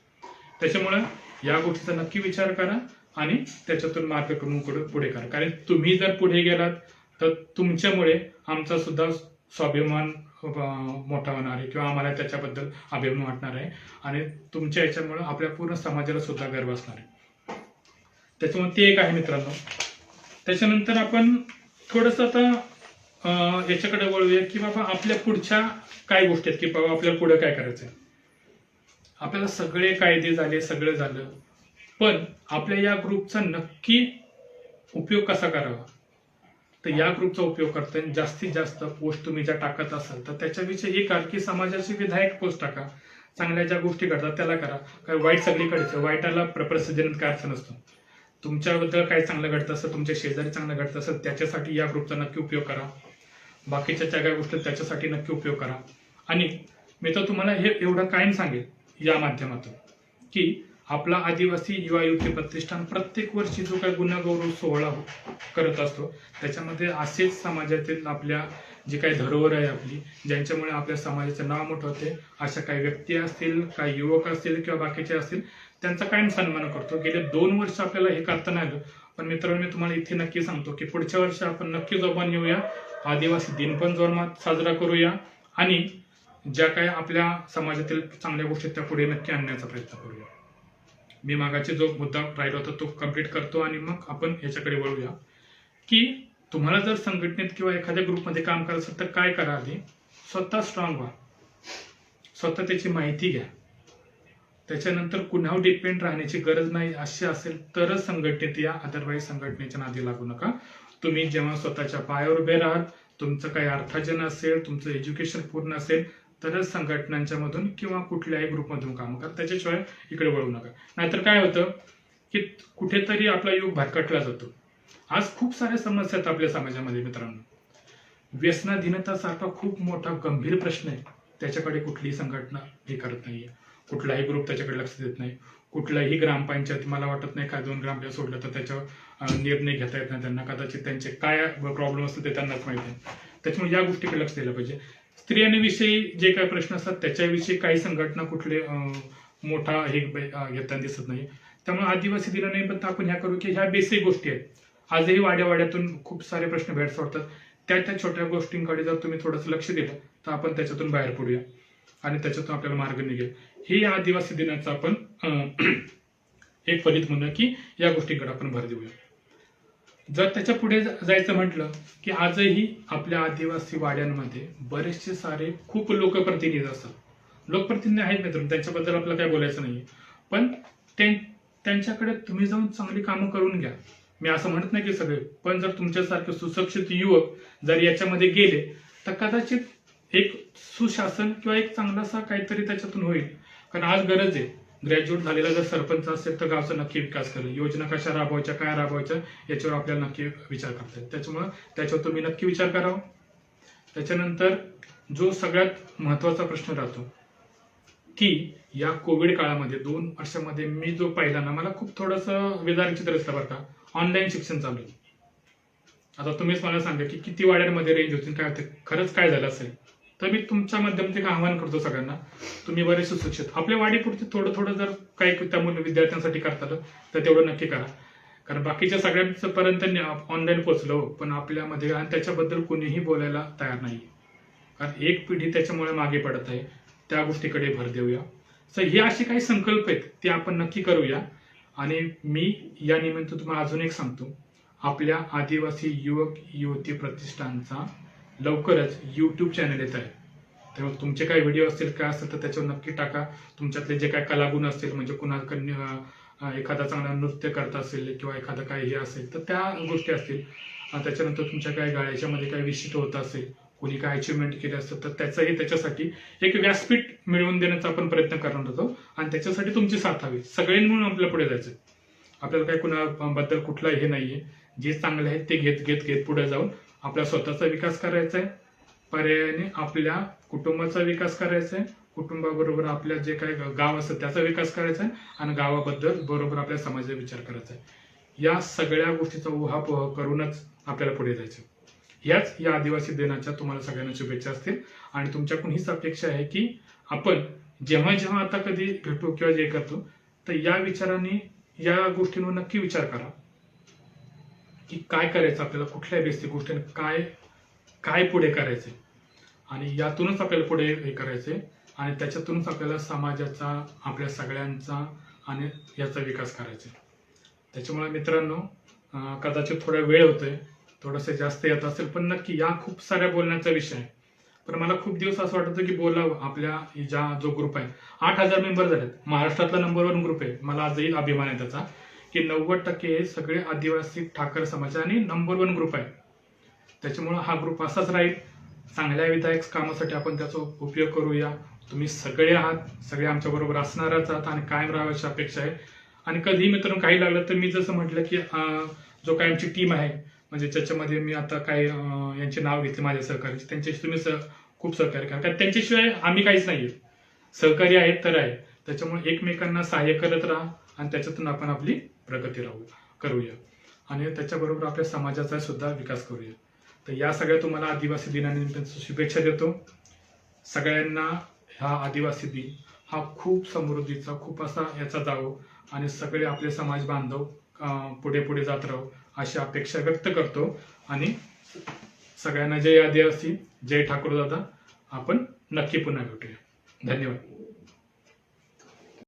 त्याच्यामुळं या गोष्टीचा नक्की विचार करा आणि त्याच्यातून मार्ग करून पुढे करा. कारण तुम्ही जर पुढे गेलात तर तुमच्यामुळे आमचा सुद्धा स्वाभिमान मोठा होणार आहे किंवा आम्हाला त्याच्याबद्दल अभिमान वाटणार आहे आणि तुमच्या याच्यामुळे आपल्या पूर्ण समाजाला सुद्धा गर्व असणार आहे. त्याच्यामुळे ते एक आहे मित्रांनो. त्याच्यानंतर आपण थोडंसं आता याच्याकडे वळूया की बाबा आपल्या पुढच्या काय गोष्टी आहेत की बाबा आपल्याला पुढे काय करायचंय. आपल्याला सगळे कायदे झाले, सगळं झालं, पण आपल्या या ग्रुपचा नक्की उपयोग कसा करावा. तर या ग्रुपचा उपयोग करताना जास्तीत जास्त पोस्ट तुम्ही ज्या टाकत असाल तर त्याच्याविषयी एक की समाजाची विधायक पोस्ट टाका. चांगल्या ज्या गोष्टी करतात त्याला करा. काय वाईट सगळीकडेच, वाईटाला प्रसिद्धी देण्यात काय अर्थ नसतो. तुमच्याबद्दल काय चांगलं घडतं असेल, तुमच्या शेजारी चांगलं घडतं असेल त्याच्यासाठी या ग्रुपचा नक्की उपयोग करा. बाकीच्या ज्या काही गोष्टी त्याच्यासाठी नक्की उपयोग करा. आणि मी तर तुम्हाला हे एवढं कायम सांगेल या माध्यमातून की आपला आदिवासी युवा युवती प्रतिष्ठान प्रत्येक वर्षी जो काही गुणगौरव सोहळा करत असतो त्याच्यामध्ये असेच समाजातील आपल्या जी काही धरोहर आहे आपली, ज्यांच्यामुळे आपल्या समाजाचं नाव मोठं होते, अशा काही व्यक्ती असतील, काही युवक असतील किंवा बाकीचे असतील, त्यांचा कायम सन्मान करतो. गेले 2 वर्ष आपल्याला हे करता नाही आलं, पण मित्रांनो मी तुम्हाला इथे नक्की सांगतो की पुढच्या वर्षी आपण नक्की जोमाने येऊया. आदिवासी दिन पण जोमात साजरा करूया आणि ज्या काही आपल्या समाजातील चांगल्या गोष्टी त्या पुढे नक्की आणण्याचा प्रयत्न करूया. मी मागाचे जो मुद्दा राहिला होता तो कंप्लीट करतो आणि मग आपण याच्याकडे वळूया की तुम्हाला जर संघटनेत किंवा एखाद्या ग्रुपमध्ये काम करायचं असेल तर काय करा. आधी स्वतः स्ट्रॉंग व्हा, स्वतः त्याची माहिती घ्या. त्याच्यानंतर कुणावर डिपेंड राहण्याची गरज नाही अशी असेल तरच संघटनेत या, अदरवाईज संघटनेच्या नादी लागू नका. तुम्ही जेव्हा स्वतःच्या पायावर उभे राहाल, तुमचं काही अर्थार्जन असेल, तुमचं एज्युकेशन पूर्ण असेल तरच संघटनांच्या मधून किंवा कुठल्याही ग्रुपमधून काम करा. त्याच्याशिवाय इकडे वळू नका. नाहीतर काय होतं की कुठेतरी आपला युग भरकटला जातो. आज खूप साऱ्या समस्या आहेत आपल्या समाजामध्ये मित्रांनो. व्यसनाधीनता सारखा खूप मोठा गंभीर प्रश्न आहे. त्याच्याकडे कुठलीही संघटना हे करत नाहीये, कुठलाही ग्रुप त्याच्याकडे लक्ष देत नाही. कुठलाही ग्रामपंचायत, मला वाटत नाही काय 2 ग्रामपंचायत सोडलं तर त्याच्यावर निर्णय घेता येत नाही त्यांना. कदाचित त्यांचे काय प्रॉब्लेम असतो ते त्यांनाच माहिती आहे. त्याच्यामुळे या गोष्टीकडे लक्ष दिलं पाहिजे. स्त्रियांविषयी जे काही प्रश्न असतात त्याच्याविषयी काही संघटना कुठले मोठा हे घेताना दिसत नाही. त्यामुळे आदिवासी दिनानिमित्त आपण ह्या करू की ह्या बेसिक गोष्टी आहेत. आजही वाड्यावाड्यातून खूप सारे प्रश्न भेडसावतात. त्या छोट्या गोष्टींकडे जर तुम्ही थोडंसं लक्ष दिलं तर आपण त्याच्यातून बाहेर पडूया आणि त्याच्यातून आपल्याला मार्ग निघेल. हे या आदिवासी दिनाचं आपण एक फलित म्हणूया की या गोष्टींकडे आपण भर देऊया. जर त्याच्या पुढे जायचं म्हटलं की आजही आपल्या आदिवासी वाड्यांमध्ये बरेचसे सारे खूप लोकप्रतिनिधी असतात. लोकप्रतिनिधी आहेत मित्रांनो, त्यांच्याबद्दल आपल्याला काय बोलायचं नाहीये, पण त्यांच्याकडे तुम्ही जाऊन चांगली कामं करून घ्या. मी असं म्हणत नाही की सगळे, पण जर तुमच्यासारखे सुशिक्षित युवक जर याच्यामध्ये गेले तर कदाचित एक सुशासन किंवा एक चांगलासा काहीतरी त्याच्यातून होईल. कारण आज गरज आहे. ग्रॅज्युएट झालेला जर सरपंच असेल तर गावचा नक्की विकास करेल. योजना कशा राबवायच्या, काय राबवायच्या याच्यावर आपल्याला नक्की विचार करता येईल. त्याच्यामुळे त्याच्यावर तुम्ही नक्की विचार करावा. त्याच्यानंतर जो सगळ्यात महत्वाचा प्रश्न राहतो की या कोविड काळामध्ये 2 वर्षामध्ये मी जो पाहिला ना, मला खूप थोडंसं विदारचित्र दिसलं बरं का. ऑनलाईन शिक्षण चालू आहे. आता तुम्हीच मला सांगा की किती वाड्यांमध्ये रेंज होती, काय होते, खरंच काय झालं असेल. तर मी तुमच्या माध्यमातून एक आवाहन करतो सगळ्यांना, तुम्ही बरेच सुशिक्षित आपल्या वाडीपुरती थोडं थोडं जर काही त्या विद्यार्थ्यांसाठी करता आलं तर तेवढं नक्की करा. कारण बाकीच्या सगळ्यांपर्यंत ऑनलाईन पोहोचलो पण आपल्यामध्ये आणि त्याच्याबद्दल कोणीही बोलायला तयार नाही. कारण एक पिढी त्याच्यामुळे मागे पडत आहे. त्या गोष्टीकडे भर देऊया. सो हे असे काही संकल्प आहेत ते आपण नक्की करूया. आणि मी या निमित्त तुम्हाला अजून एक सांगतो, आपल्या आदिवासी युवक युवती प्रतिष्ठानचा लवकरच YouTube चॅनल येत आहे. तेव्हा तुमचे काही व्हिडिओ असतील काय असेल तर त्याच्यावर नक्की टाका. तुमच्यातले जे काही कलागुण असतील, म्हणजे कुणाकडे एखादा चांगला नृत्य करत असेल किंवा एखादं काही हे असेल तर त्या गोष्टी असतील. त्याच्यानंतर तुमच्या काही गाण्याच्यामध्ये काही विशिष्ट होत असेल, कोणी काय अचिव्हमेंट केले असेल तर त्याचंही त्याच्यासाठी एक व्यासपीठ मिळवून देण्याचा आपण प्रयत्न करणार होतो आणि त्याच्यासाठी तुमची साथ हवी. सगळ्यांनी म्हणून आपल्याला पुढे जायचं. आपल्याला काही कुणाबद्दल कुठला हे नाहीये. जे चांगले आहे ते घेत घेत घेत पुढे जाऊन आपला स्वतःचा विकास करायचा आहे. पर्यायाने आपल्या कुटुंबाचा विकास करायचा आहे. कुटुंबाबरोबर आपल्या जे काही गाव असतं त्याचा विकास करायचा आहे आणि गावाबद्दल बरोबर आपल्या समाजाचा विचार करायचा आहे. या सगळ्या गोष्टीचा उहापोह करूनच आपल्याला पुढे जायचं. याच या आदिवासी दिनाच्या तुम्हाला सगळ्यांना शुभेच्छा असतील आणि तुमच्याकडून हीच अपेक्षा आहे की आपण जेव्हा जेव्हा आता कधी भेटू किंवा जे करतो तर या विचाराने या गोष्टींवर नक्की विचार करा की काय करायचं आपल्याला, कुठल्या बेसिक गोष्टीने काय काय पुढे करायचंय. आणि यातूनच आपल्याला पुढे हे करायचे आणि त्याच्यातूनच आपल्याला समाजाचा, आपल्या सगळ्यांचा आणि याचा विकास करायचा. त्याच्यामुळे मित्रांनो, कदाचित थोडा वेळ होतोय, थोडंसं जास्त येत असेल, पण नक्की या खूप साऱ्या बोलण्याचा विषय आहे. पण मला खूप दिवस असं वाटत होतं की बोलावं. आपल्या जो ग्रुप आहे, 8,000 मेंबर झालेत. महाराष्ट्रातला नंबर 1 ग्रुप आहे. मला आजही अभिमान आहे त्याचा की 90% सगळे आदिवासी ठाकर समाज आणि नंबर 1 ग्रुप आहे. त्याच्यामुळे हा ग्रुप असाच राहील. चांगल्या विधायक कामासाठी आपण त्याचा उपयोग करूया. तुम्ही सगळे आहात, सगळे आमच्याबरोबर असणारच आहात आणि कायम राहायची अपेक्षा आहे. आणि कधीही मित्रांनो काही लागलं तर मी जसं म्हटलं की जो काय आमची टीम आहे, म्हणजे ज्याच्यामध्ये मी आता काय यांचे नाव घेतले माझ्या सहकार्याचे, त्यांच्याशी तुम्ही खूप सहकार्य करा, कारण त्यांच्याशिवाय आम्ही काहीच नाहीये. सहकारी आहेत तर आहे. त्याच्यामुळे एकमेकांना सहाय्य करत राहा आणि त्याच्यातून आपण आपली प्रगती करूया आणि त्याच्याबरोबर आपल्या समाजाचा सुद्धा विकास करूया. तर या सगळ्या तुम्हाला आदिवासी दिनानिमित्त शुभेच्छा देतो. सगळ्यांना हा आदिवासी दिन हा खूप समृद्धीचा, खूप असा याचा जावो आणि सगळे आपले समाज बांधव पुढे पुढे जात राहू अशी अपेक्षा व्यक्त करतो. आणि सगळ्यांना जय आदिवासी, जय ठाकूर दादा. आपण नक्की पुन्हा भेटूया. धन्यवाद.